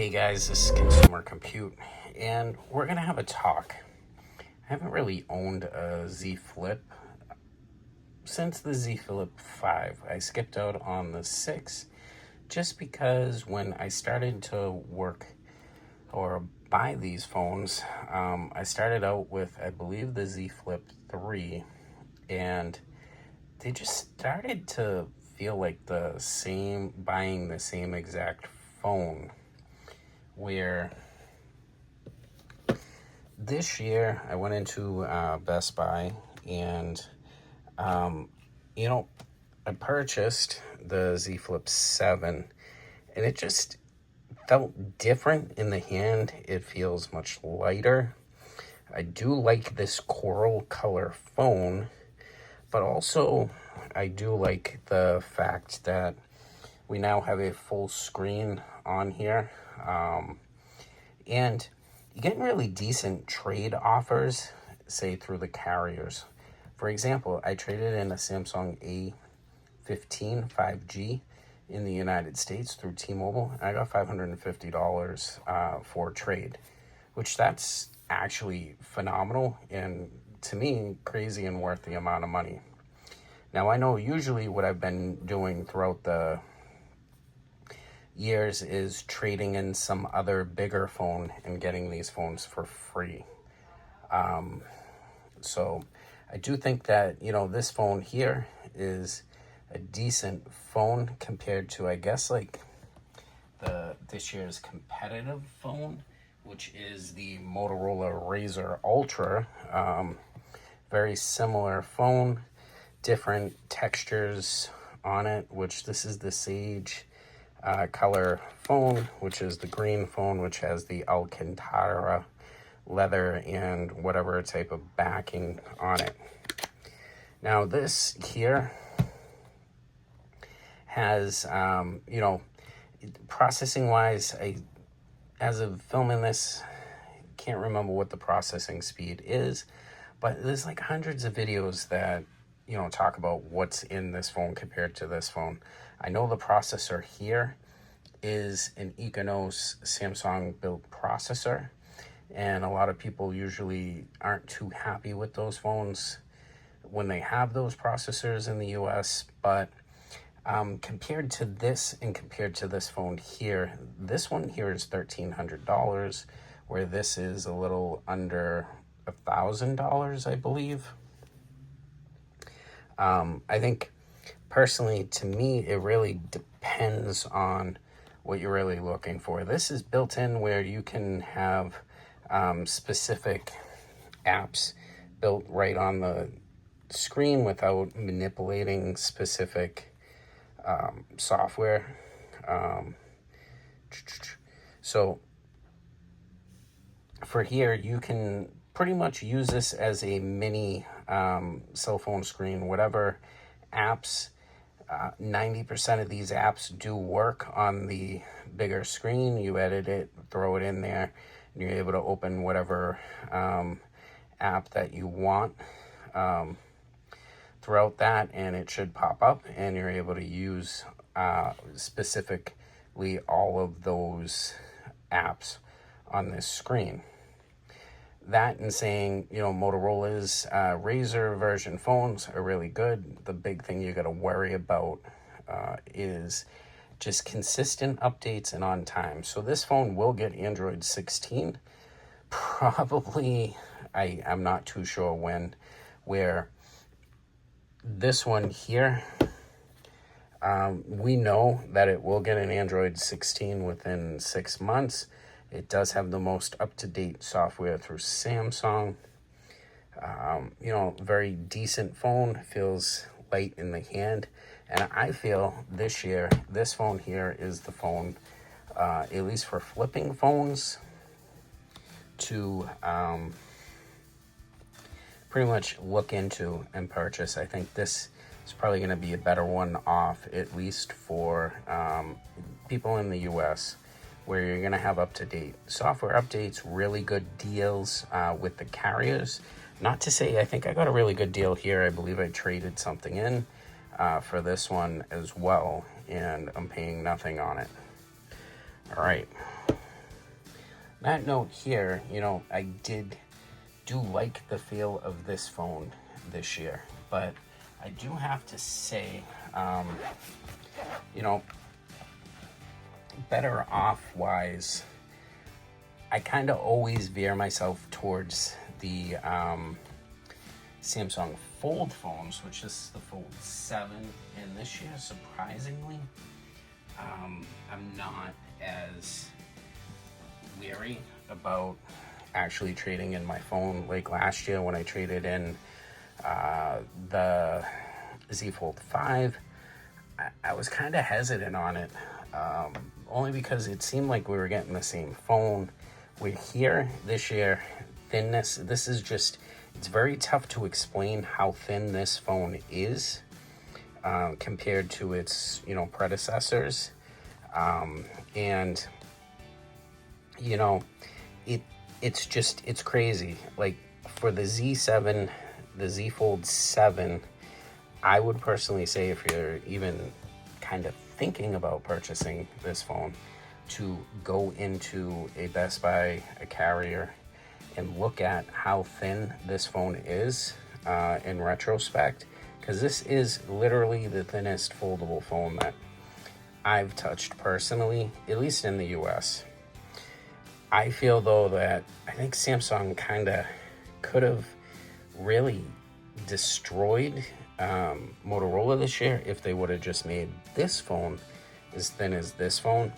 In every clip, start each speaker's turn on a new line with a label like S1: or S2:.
S1: Hey guys, this is Consumer Compute, and we're gonna have a talk. I haven't really owned a Z Flip since the Z Flip 5. I skipped out on the 6 just because when I started to work or buy these phones, I started out with, I believe, the Z Flip 3, and they just started to feel like buying the same exact phone. Where this year I went into Best Buy and I purchased the Z Flip 7, and it just felt different in the hand. It feels much lighter. I do like this coral color phone, but also I do like the fact that we now have a full screen on here. And you get really decent trade offers, say through the carriers. For example, I traded in a Samsung A15 5G in the United States through T-Mobile. I got $550 for trade, which that's actually phenomenal and to me crazy and worth the amount of money. Now I know usually what I've been doing throughout the years is trading in some other bigger phone and getting these phones for free. So I do think that, this phone here is a decent phone compared to, I guess, like this year's competitive phone, which is the Motorola Razr Ultra. Very similar phone, different textures on it, which this is the Sage color phone, which is the green phone, which has the Alcantara leather and whatever type of backing on it. Now this here has, processing wise, as of filming this, can't remember what the processing speed is, but there's like hundreds of videos that talk about what's in this phone compared to this phone. I know the processor here is an Econos Samsung built processor, and a lot of people usually aren't too happy with those phones when they have those processors in the US, but compared to this and compared to this phone here, this one here is $1,300, where this is a little under $1,000, I believe. I think personally, to me, it really depends on what you're really looking for. This is built in where you can have specific apps built right on the screen without manipulating specific software. So for here, you can pretty much use this as a mini cell phone screen. Whatever apps, 90% of these apps do work on the bigger screen. You edit it, throw it in there, and you're able to open whatever app that you want throughout that, and it should pop up, and you're able to use specifically all of those apps on this screen. That and saying, Motorola's Razr version phones are really good. The big thing you got to worry about is just consistent updates and on time. So this phone will get Android 16. Probably, I'm not too sure when, where this one here, we know that it will get an Android 16 within 6 months. It does have the most up-to-date software through Samsung. Very decent phone, feels light in the hand. And I feel this year, this phone here is the phone, at least for flipping phones, to pretty much look into and purchase. I think this is probably going to be a better one off, at least for people in the US, where you're going to have up-to-date software updates, really good deals with the carriers. Not to say, I think I got a really good deal here. I believe I traded something in for this one as well, and I'm paying nothing on it. All right, That note here, you know, I do like the feel of this phone this year, but I do have to say, you know, better off wise, I kind of always veer myself towards the Samsung Fold phones, which is the Fold 7, and this year, surprisingly, I'm not as leery about actually trading in my phone like last year when I traded in the Z Fold 5. I was kind of hesitant on it, only because it seemed like we were getting the same phone. We're here this year, thinness, this is just, it's very tough to explain how thin this phone is compared to its, you know, predecessors. And, you know, it's crazy. Like for the Z7, the Z Fold 7, I would personally say if you're even kind of thinking about purchasing this phone, to go into a Best Buy, a carrier, and look at how thin this phone is in retrospect, because this is literally the thinnest foldable phone that I've touched personally, at least in the US. I feel though that I think Samsung kind of could have really destroyed Motorola this year if they would have just made this phone as thin as this phone.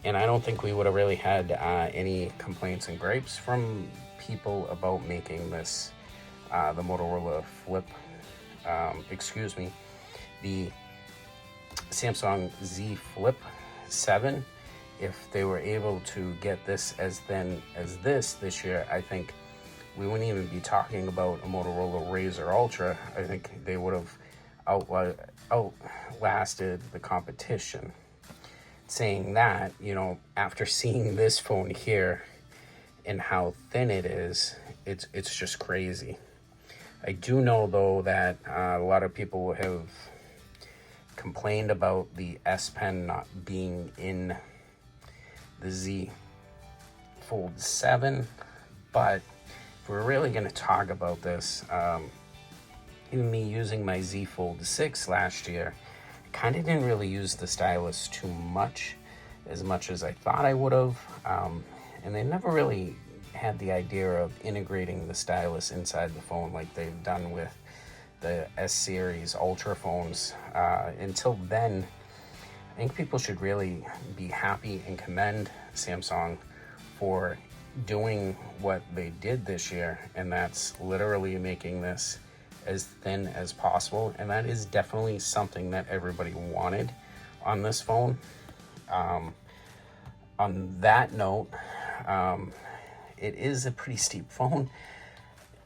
S1: And I don't think we would have really had any complaints and gripes from people about making this the Motorola Flip, the Samsung Z Flip 7. If they were able to get this as thin as this year, I think we wouldn't even be talking about a Motorola Razr Ultra. I think they would have outlasted the competition. Saying that, you know, after seeing this phone here and how thin it is, it's just crazy. I do know though that a lot of people have complained about the S Pen not being in the Z Fold 7, but if we're really going to talk about this, even me using my Z Fold 6 last year, kind of didn't really use the stylus too much as I thought I would have, and they never really had the idea of integrating the stylus inside the phone like they've done with the S series Ultra phones. Until then, I think people should really be happy and commend Samsung for doing what they did this year, and that's literally making this as thin as possible, and that is definitely something that everybody wanted on this phone. On that note, it is a pretty steep phone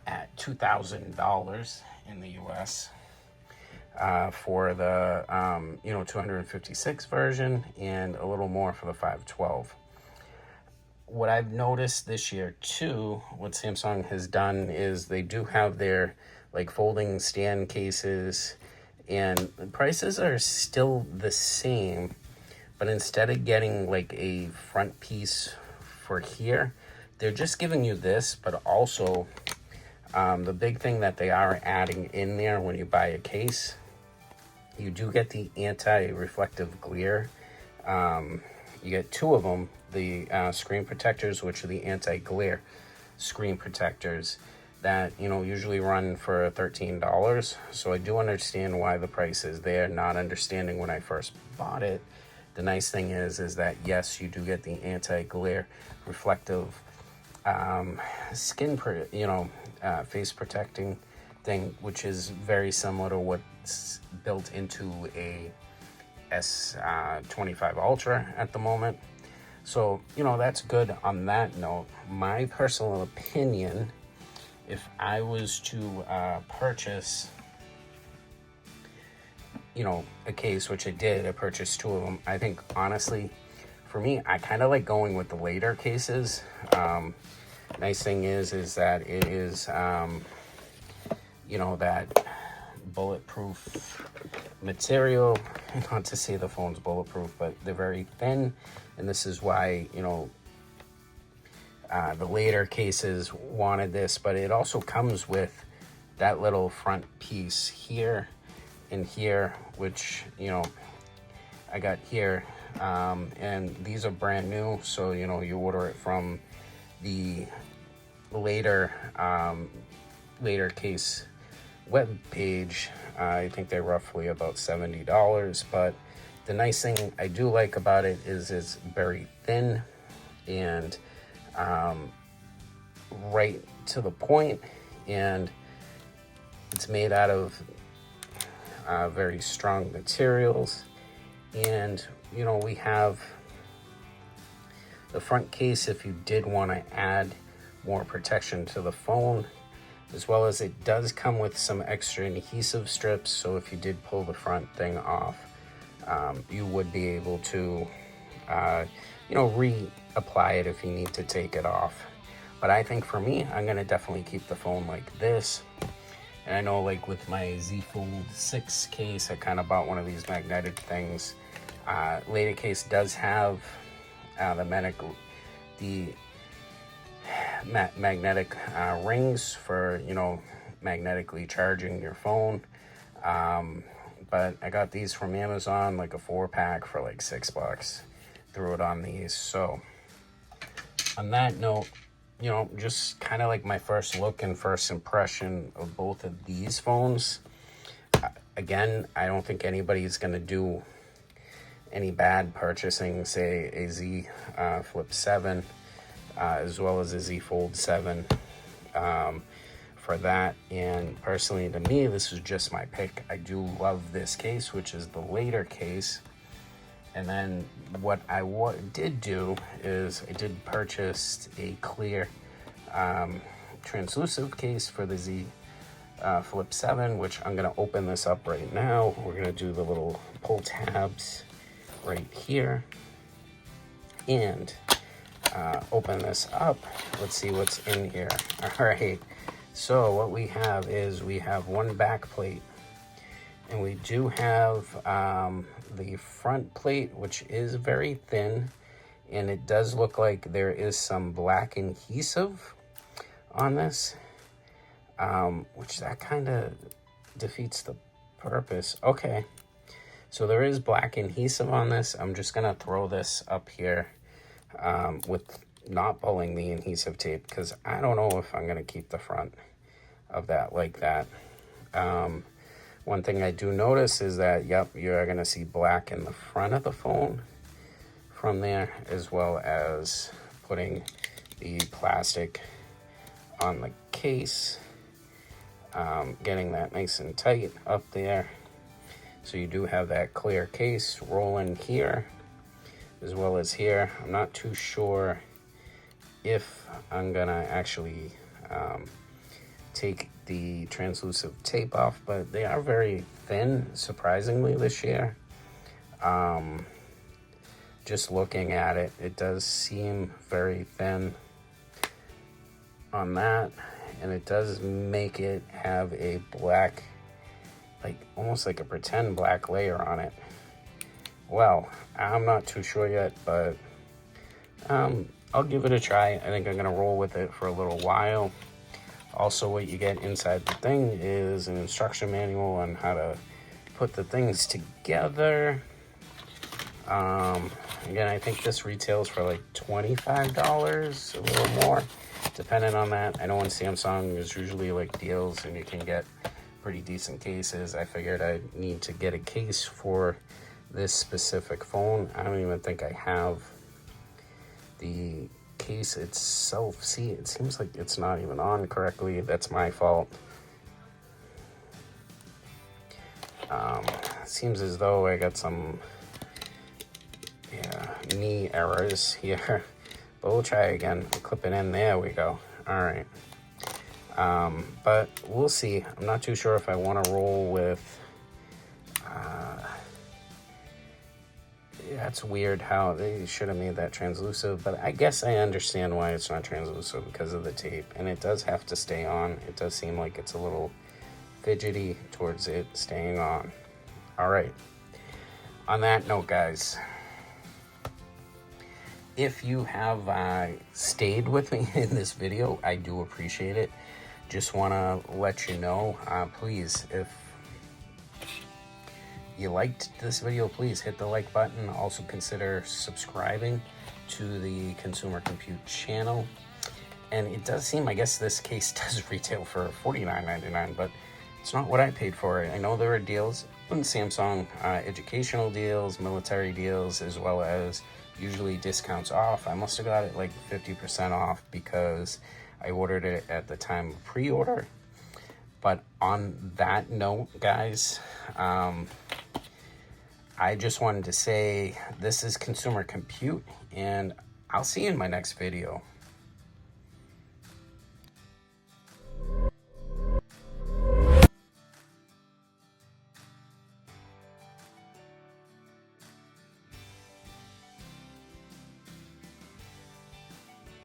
S1: at $2,000 in the US for the 256 version, and a little more for the 512. What I've noticed this year too, what Samsung has done is they do have their like folding stand cases, and the prices are still the same, but instead of getting like a front piece for here, they're just giving you this, but also the big thing that they are adding in there when you buy a case, you do get the anti-reflective glare. You get two of them, the screen protectors, which are the anti-glare screen protectors that, you know, usually run for $13. So I do understand why the price is there, not understanding when I first bought it. The nice thing is that yes, you do get the anti-glare reflective face protecting thing, which is very similar to what's built into a S25 Ultra at the moment. So, you know, that's good on that note. My personal opinion, if I was to purchase, you know, a case, which I did, I purchased two of them. I think, honestly, for me, I kind of like going with the later cases. Nice thing is that it is, you know, that bulletproof material. Not to say the phone's bulletproof, but they're very thin. And this is why, you know, The later cases wanted this, but it also comes with that little front piece here and here, which, you know, I got here. And these are brand new, so, you know, you order it from the Latercase web page. I think they're roughly about $70, but the nice thing I do like about it is it's very thin and right to the point, and it's made out of very strong materials. And you know, we have the front case if you did want to add more protection to the phone, as well as it does come with some extra adhesive strips, so if you did pull the front thing off, you would be able to you know, reapply it if you need to take it off. But I think for me, I'm gonna definitely keep the phone like this. And I know, like with my Z Fold 6 case, I kind of bought one of these magnetic things. Latercase does have the magnetic rings for, you know, magnetically charging your phone. But I got these from Amazon, like a 4-pack for like $6. Threw it on these. So on that note, you know, just kind of like my first look and first impression of both of these phones. Again, I don't think anybody's going to do any bad purchasing, say, a Z Flip 7 as well as a Z Fold 7 for that. And personally, to me, this is just my pick. I do love this case, which is the Latercase. And then what I did do is I did purchase a clear translucent case for the Z Flip 7, which I'm going to open this up right now. We're going to do the little pull tabs right here and open this up. Let's see what's in here. All right, so what we have is we have one back plate, and we do have the front plate, which is very thin, and it does look like there is some black adhesive on this, which that kind of defeats the purpose. Okay, so there is black adhesive on this. I'm just gonna throw this up here with not pulling the adhesive tape, because I don't know if I'm gonna keep the front of that like that. One thing I do notice is that, yep, you are gonna see black in the front of the phone from there, as well as putting the plastic on the case, getting that nice and tight up there. So you do have that clear case rolling here, as well as here. I'm not too sure if I'm gonna actually take the translucent tape off, but they are very thin, surprisingly, this year. Just looking at it, it does seem very thin on that, and it does make it have a black, like almost like a pretend black layer on it. Well, I'm not too sure yet, but I'll give it a try. I think I'm gonna roll with it for a little while. Also, what you get inside the thing is an instruction manual on how to put the things together. Again, I think this retails for like $25, a little more, depending on that. I know on Samsung there's usually like deals and you can get pretty decent cases. I figured I need to get a case for this specific phone. I don't even think I have the case itself. See, it seems like it's not even on correctly. That's my fault. Seems as though I got some knee errors here, but we'll try again. I'll clip it in. There we go. All right. But we'll see. I'm not too sure if I want to roll with that's weird how they should have made that translucent, but I guess I understand why it's not translucent, because of the tape, and it does have to stay on. It does seem like it's a little fidgety towards it staying on. All right, on that note, guys, if you have stayed with me in this video, I do appreciate it. Just want to let you know, please, if you liked this video, please hit the like button. Also consider subscribing to the Consumer Compute channel. And it does seem, I guess this case does retail for $49.99, but it's not what I paid for it. I know there are deals on Samsung, educational deals, military deals, as well as usually discounts off. I must have got it like 50% off because I ordered it at the time of pre-order. But on that note, guys, I just wanted to say this is Consumer Compute, and I'll see you in my next video.